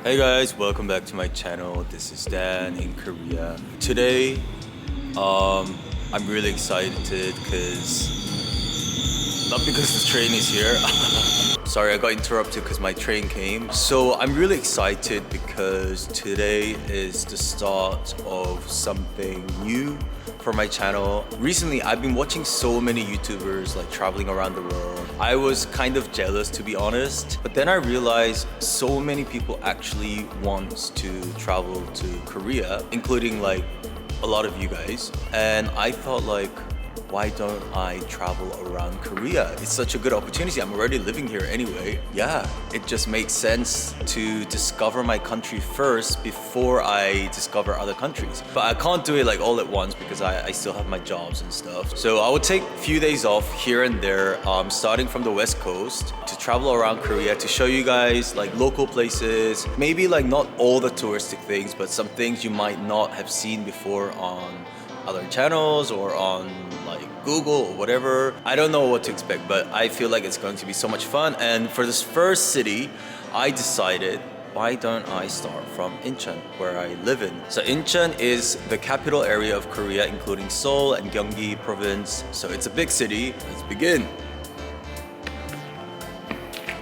Hey guys, welcome back to my channel. This is Dan in Korea. Today, I'm really excited not because the train is here. Sorry, I got interrupted because my train came. So I'm really excited because today is the start of something new for my channel. Recently, I've been watching so many YouTubers like traveling around the world. I was kind of jealous, to be honest, but then I realized so many people actually want to travel to Korea, including like a lot of you guys. And I thought like, why don't I travel around Korea? It's such a good opportunity. I'm already living here anyway. Yeah, it just makes sense to discover my country first before I discover other countries. But I can't do it like all at once because I still have my jobs and stuff. So I will take a few days off here and there, starting from the West Coast to travel around Korea to show you guys like local places, maybe like not all the touristic things, but some things you might not have seen before on other channels or on like Google or whatever. I don't know what to expect, but I feel like it's going to be so much fun. And for this first city, I decided, why don't I start from Incheon, where I live in? So Incheon is the capital area of Korea, including Seoul and Gyeonggi province. So it's a big city. Let's begin.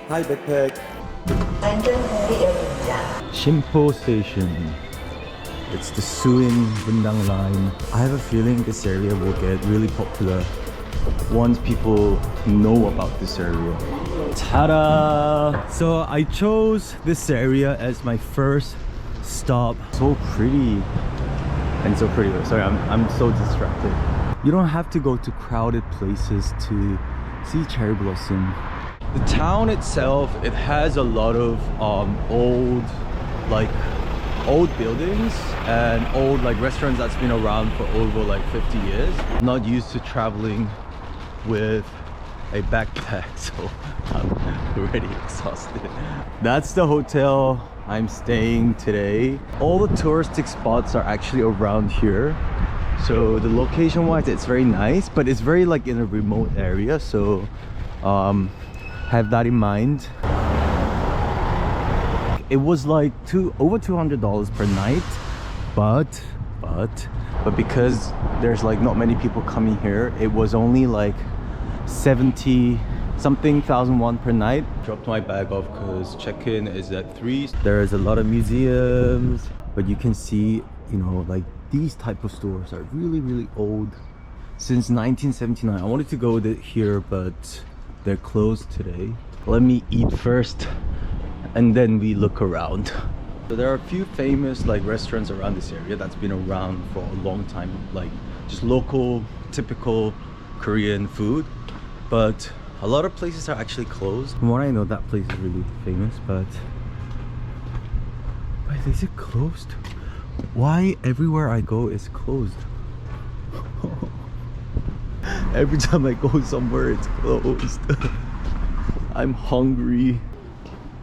Hi, backpack. Simpo Station. It's the Suin-Bundang line. I have a feeling this area will get really popular once people know about this area. Ta-da! So I chose this area as my first stop. So pretty and so pretty. Sorry, I'm so distracted. You don't have to go to crowded places to see cherry blossom. The town itself, it has a lot of old buildings and old like restaurants that's been around for over like 50 years. I'm not used to traveling with a backpack, so I'm already exhausted. That's the hotel I'm staying today. All the touristic spots are actually around here. So the location wise, it's very nice, but it's very like in a remote area. So have that in mind. It was like over $200 per night, but because there's like not many people coming here, it was only like 70 something thousand won per night. Dropped my bag off because check-in is at 3. There's a lot of museums, but you can see, you know, like these type of stores are really old, since 1979. I wanted to go here, but they're closed today. Let me eat first and then we look around. So there are a few famous like restaurants around this area that's been around for a long time, like just local typical Korean food, but a lot of places are actually closed. From what I know, that place is really famous, but wait, is it closed? Why everywhere I go is closed? Every time I go somewhere it's closed. I'm hungry.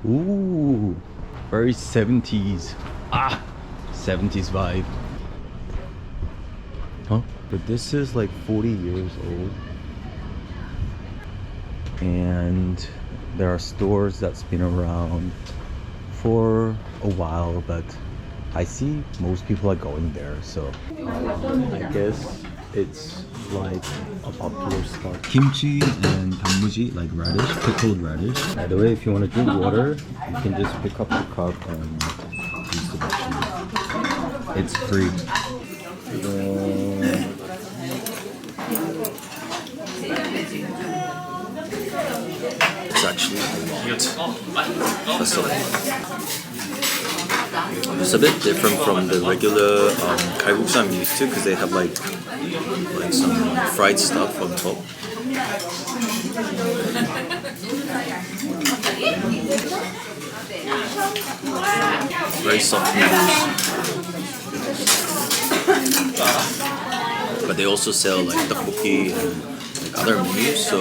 Ooh, very 70s. 70s vibe. Huh? But this is like 40 years old. And there are stores that's been around for a while, but I see most people are going there, so I guess it's like a popular spot. Kimchi and 단무지, like radish, pickled radish. By the way, if you want to drink water, you can just pick up the cup and use the machine. It's free. It's actually a lot. It's a bit different from the regular kalguksu I'm used to, because they have like some fried stuff on top. Very soft noodles. But they also sell like tteokbokki and like other menus, so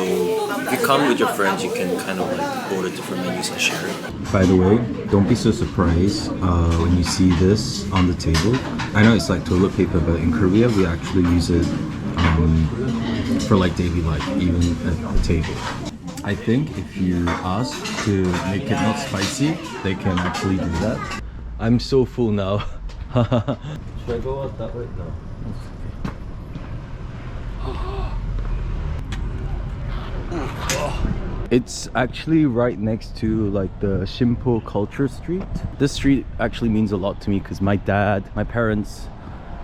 if you come with your friends, you can kind of like order different menus and share it. By the way, don't be so surprised when you see this on the table. I know it's like toilet paper, but in Korea we actually use it for like daily life, even at the table. I think if you ask to make it not spicy, they can actually do that. I'm so full now. Should I go out that way? No. It's actually right next to like the Shimpo Culture Street. This street actually means a lot to me because my parents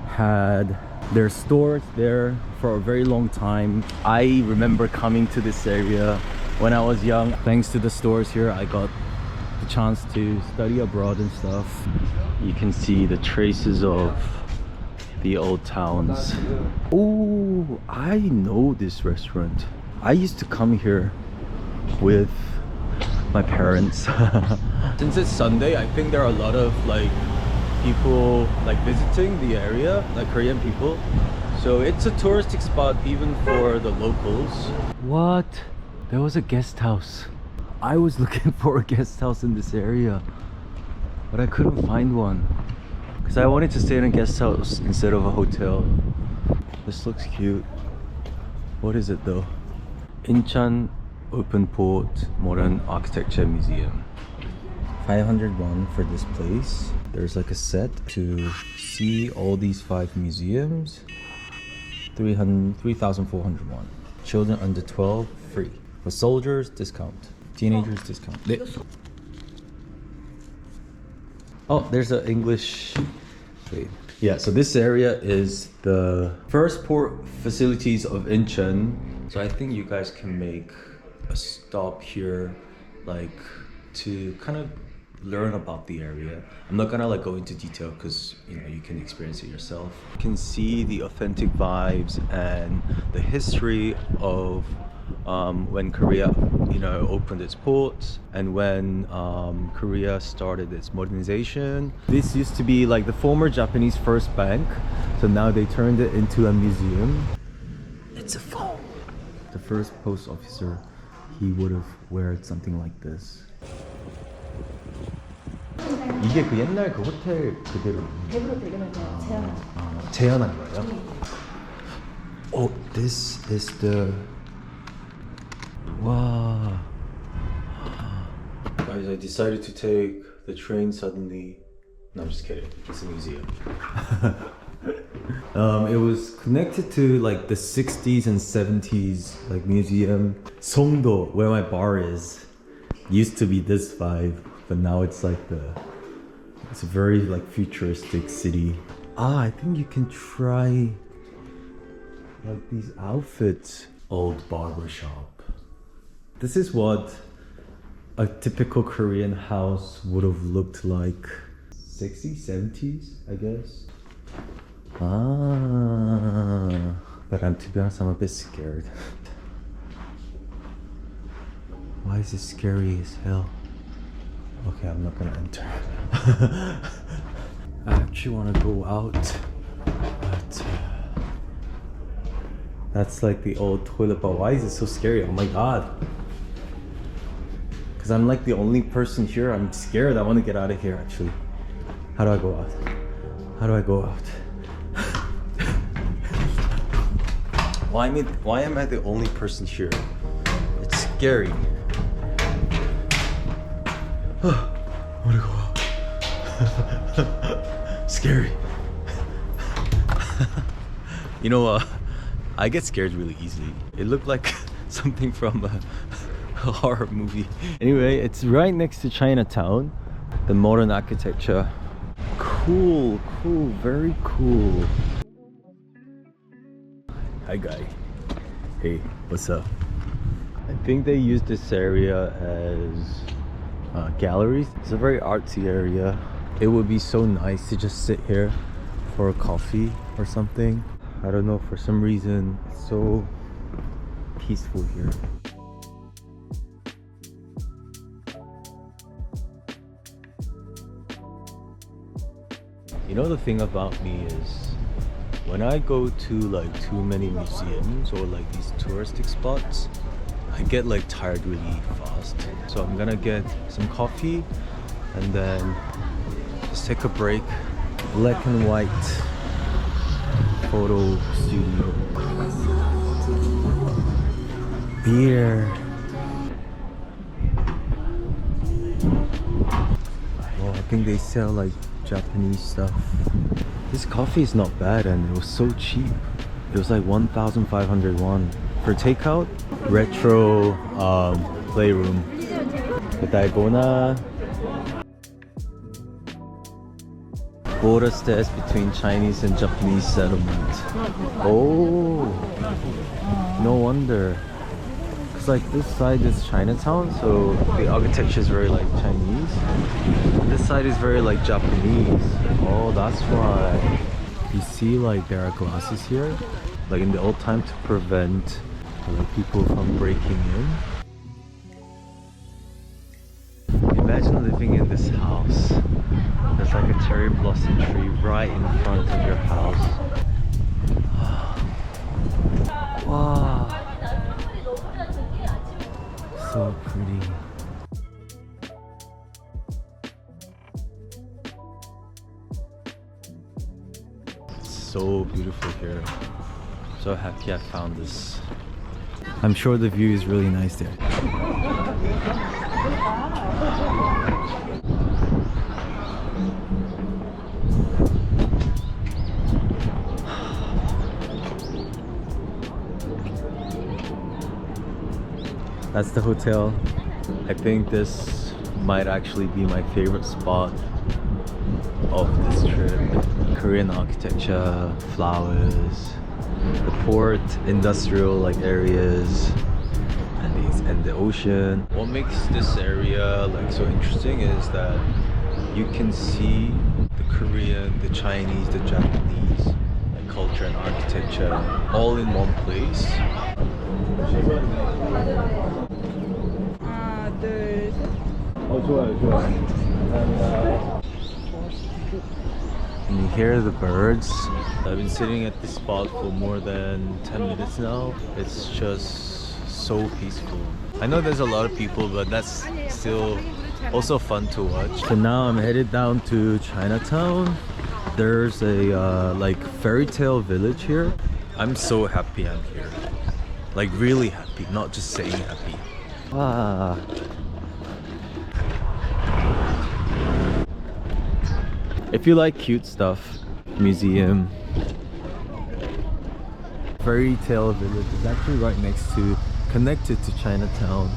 had their stores there for a very long time. I remember coming to this area when I was young. Thanks to the stores here, I got the chance to study abroad and stuff. You can see the traces of the old towns. Oh, I know this restaurant. I used to come here with my parents. Since it's Sunday, I think there are a lot of like people like visiting the area, like Korean people. So it's a touristic spot even for the locals. What? There was a guest house. I was looking for a guest house in this area, but I couldn't find one because I wanted to stay in a guest house instead of a hotel. This looks cute. What is it though? Incheon Unported Modern Architecture Museum. 500 won for this place. There's like a set to see all these 5 museums. 3,400 won. Children under 12 free. For soldiers discount. Teenagers discount. Oh, there's an English. Wait. Yeah, so this area is the first port facilities of Incheon. So I think you guys can make a stop here, like to kind of learn about the area. I'm not gonna like go into detail because you know you can experience it yourself. You can see the authentic vibes and the history of when Korea, you know, opened its ports and when Korea started its modernization. This used to be like the former Japanese first bank, so now they turned it into a museum. It's a phone. The first post officer, he would have wear something like this. 이게 그 옛날 그 호텔 그대로 대부로 배경에서 재현한. 재현한 거예요? Oh, this is the. Wow. Guys, I decided to take the train suddenly. No, I'm just kidding. It's a museum. It was connected to like the 60s and 70s like museum. Songdo, where my bar is, used to be this vibe, but now it's like it's a very like futuristic city. I think you can try like these outfits. Old barber shop. This is what a typical Korean house would have looked like 60s, 70s, I guess. But to be honest, I'm a bit scared. Why is it scary as hell? Okay, I'm not gonna enter. I actually want to go out, but that's like the old toilet. But why is it so scary? Oh my god. Because I'm like the only person here. I'm scared. I want to get out of here actually. How do I go out? How do I go out? Why am I the only person here? It's scary. I want to go out. Scary. You know, I get scared really easily. It looked like something from a horror movie. Anyway, it's right next to Chinatown. The modern architecture. Cool, very cool. Hi guy. Hey, what's up? I think they use this area as galleries. It's a very artsy area. It would be so nice to just sit here for a coffee or something. I don't know, for some reason it's so peaceful here. You know, the thing about me is when I go to like too many museums or like these touristic spots, I get like tired really fast. So I'm gonna get some coffee and then just take a break. Black and white photo studio. Beer. Oh, think they sell like Japanese stuff. This coffee is not bad and it was so cheap. It was like 1,500 won. For takeout, retro playroom. The Diagonal. Border stairs between Chinese and Japanese settlement. Oh, no wonder. Cause like this side is Chinatown, so the architecture is very like Chinese. And this side is very like Japanese. Oh, that's why. You see, like there are glasses here, like in the old time to prevent like people from breaking in. Imagine living in this house. There's like a cherry blossom tree right in front of your house. Wow. So pretty. It's so beautiful here. So happy I found this. I'm sure the view is really nice there. That's the hotel. I think this might actually be my favorite spot of this trip. Korean architecture, flowers, the port, industrial like areas, and the ocean. What makes this area like so interesting is that you can see the Korean, the Chinese, the Japanese like culture and architecture all in one place. And you hear the birds. I've been sitting at this spot for more than 10 minutes now. It's just so peaceful. I know there's a lot of people, but that's still also fun to watch. So now I'm headed down to Chinatown. There's a like fairy tale village here. I'm so happy I'm here. Like really happy, not just saying happy. Ah. If you like cute stuff, museum, fairy tale village is actually right next to, connected to Chinatown.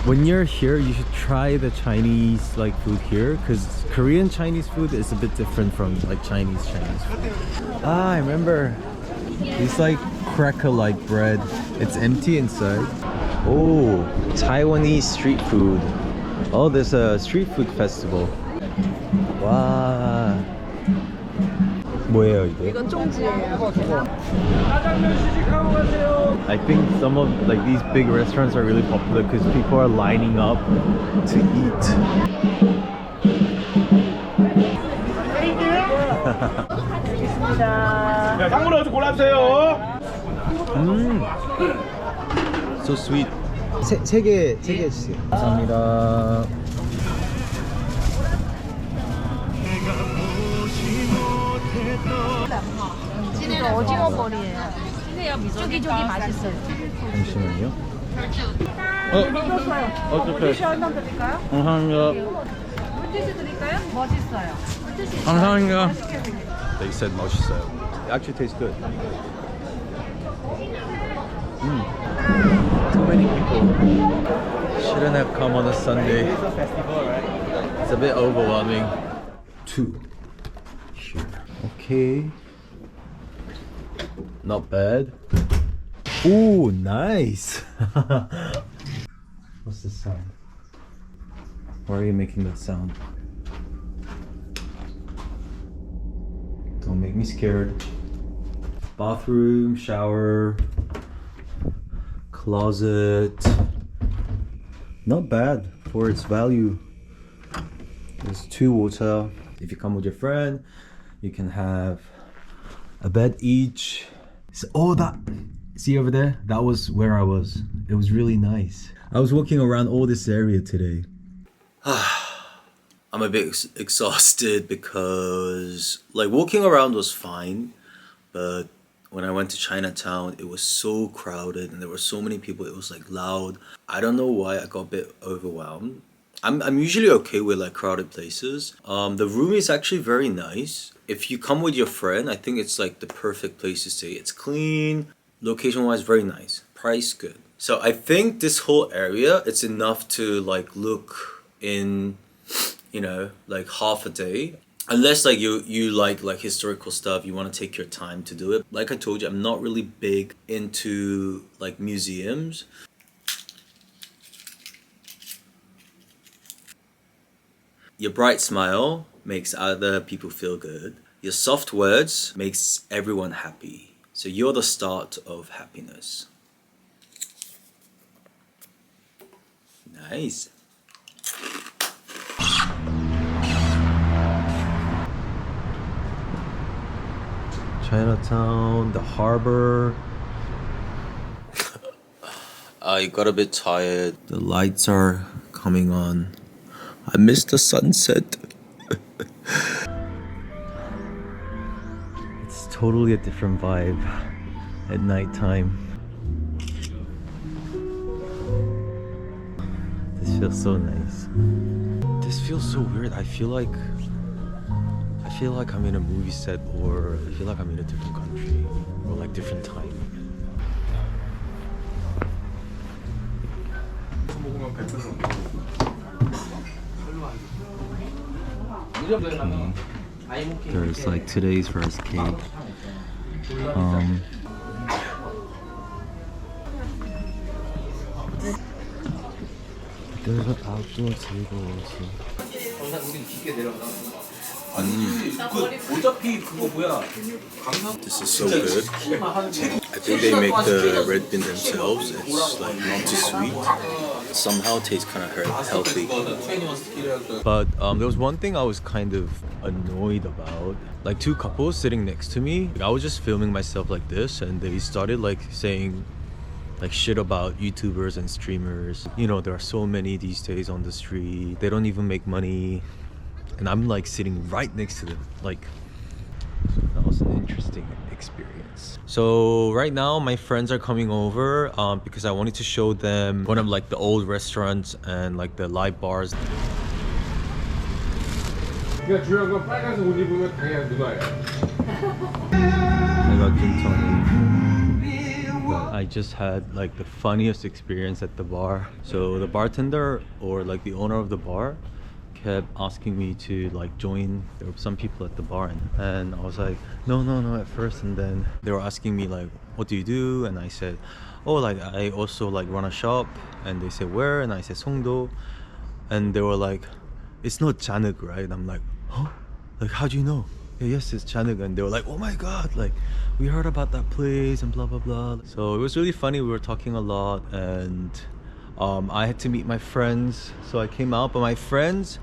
When you're here, you should try the Chinese like food here, because Korean Chinese food is a bit different from like Chinese food. Ah, I remember. It's like cracker-like bread. It's empty inside. Oh, Taiwanese street food. Oh, there's a street food festival. Wow. 뭐예요 이게? 이건 쫑지예요. I think some of like these big restaurants are really popular because people are lining up to eat. 상문에서 골라주세요. So sweet. 세 개 주세요. 감사합니다. 진짜 오징어 머리예요. 쫄깃쫄깃 맛있어요. 잠시만요. 어떻게? 물티슈 한번 드릴까요? 감사합니다. 물티슈 드릴까요? 멋있어요. 물티슈. 감사합니다. They said 멋있어요. It actually tastes good. Too many people. Shouldn't have come on a Sunday. It's a bit overwhelming. 2. Here. Okay. Not bad. Ooh, nice. What's the sound? Why are you making that sound? Don't make me scared. Bathroom, shower, closet. Not bad for its value. There's 2 water. If you come with your friend, you can have a bed each. So, oh, that, see over there? That was where I was. It was really nice. I was walking around all this area today. I'm a bit exhausted because like walking around was fine, but when I went to Chinatown, it was so crowded and there were so many people. It was like loud. I don't know why I got a bit overwhelmed. I'm usually okay with like crowded places. The room is actually very nice. If you come with your friend, I think it's like the perfect place to stay. It's clean, location wise very nice, price good. So I think this whole area, it's enough to like look in, you know, like half a day. Unless like you like historical stuff, you want to take your time to do it. Like I told you, I'm not really big into like museums. Your bright smile makes other people feel good. Your soft words makes everyone happy. So you're the start of happiness. Nice. Chinatown, the harbor. I got a bit tired. The lights are coming on. I missed the sunset. It's totally a different vibe at nighttime. This feels so nice. This feels so weird. I feel like I'm in a movie set, or I feel like I'm in a different country or like different time. There's like today's first cake. There's an outdoor table also. This is so good. I think they make the red bean themselves. It's like not too sweet. Somehow tastes kind of healthy. But there was one thing I was kind of annoyed about. Like two couples sitting next to me. I was just filming myself like this, and they started like saying like shit about YouTubers and streamers. You know, there are so many these days on the street. They don't even make money. And I'm like sitting right next to them. Like, that was an interesting experience. So right now my friends are coming over because I wanted to show them one of like the old restaurants and like the live bars. 그러니까 중요한 건 빨간색 옷 입으면 당연히 누나예요. I got gin tonic. But I just had like the funniest experience at the bar. So the bartender, or like the owner of the bar, kept asking me to like join. There were some people at the bar, and I was like no at first, and then they were asking me like, what do you do? And I said, oh, like I also like run a shop. And they said, where? And I said, Songdo. And they were like, it's not Januk, right? And I'm like, huh? Like, how do you know? Yeah, yes, it's Januk. And they were like, oh my god, like we heard about that place and blah blah blah. So it was really funny. We were talking a lot, and I had to meet my friends, so I came out, but my friends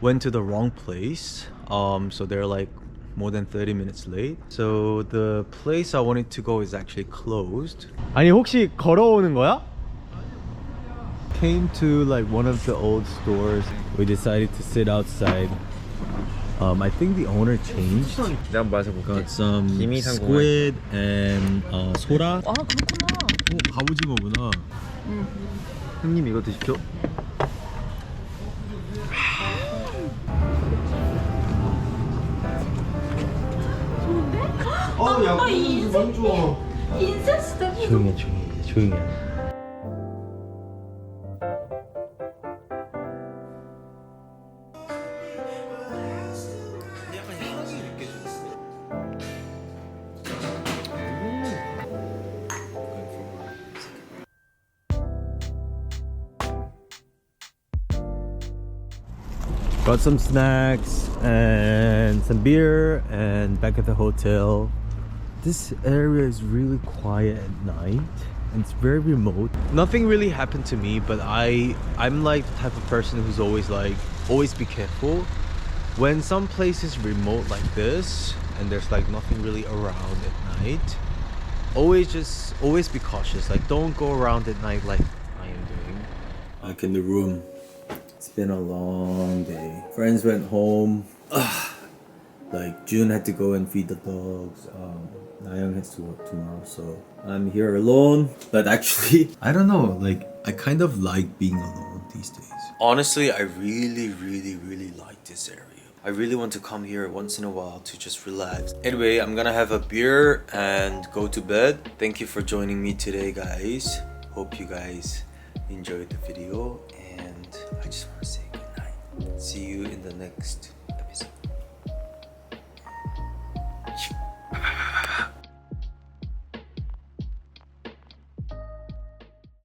went to the wrong place, so they're like more than 30 minutes late. So the place I wanted to go is actually closed. 아니 혹시 걸어오는 거야? Came to like one of the old stores. We decided to sit outside. I think the owner changed. 내가 한번 마셔볼게. Got some 김이상궁. squid and 소라. 아 그렇구나. 갑오징어구나. 형님 이거 드십시오. 야, 인생 인센스 조용히 해. Got some snacks and some beer, and back at the hotel. This area is really quiet at night, and it's very remote. Nothing really happened to me, but I'm like the type of person who's always be careful. When some place is remote like this and there's like nothing really around at night, always be cautious. Like, don't go around at night like I am doing. Back in the room. It's been a long day. Friends went home. Like June had to go and feed the dogs. Nayoung has to work tomorrow, so I'm here alone. But actually, I don't know. Like, I kind of like being alone these days. honestly, I really like this area. I really want to come here once in a while to just relax. Anyway, I'm gonna have a beer and go to bed. Thank you for joining me today, guys. Hope you guys enjoyed the video, and I just want to say good night. See you in the next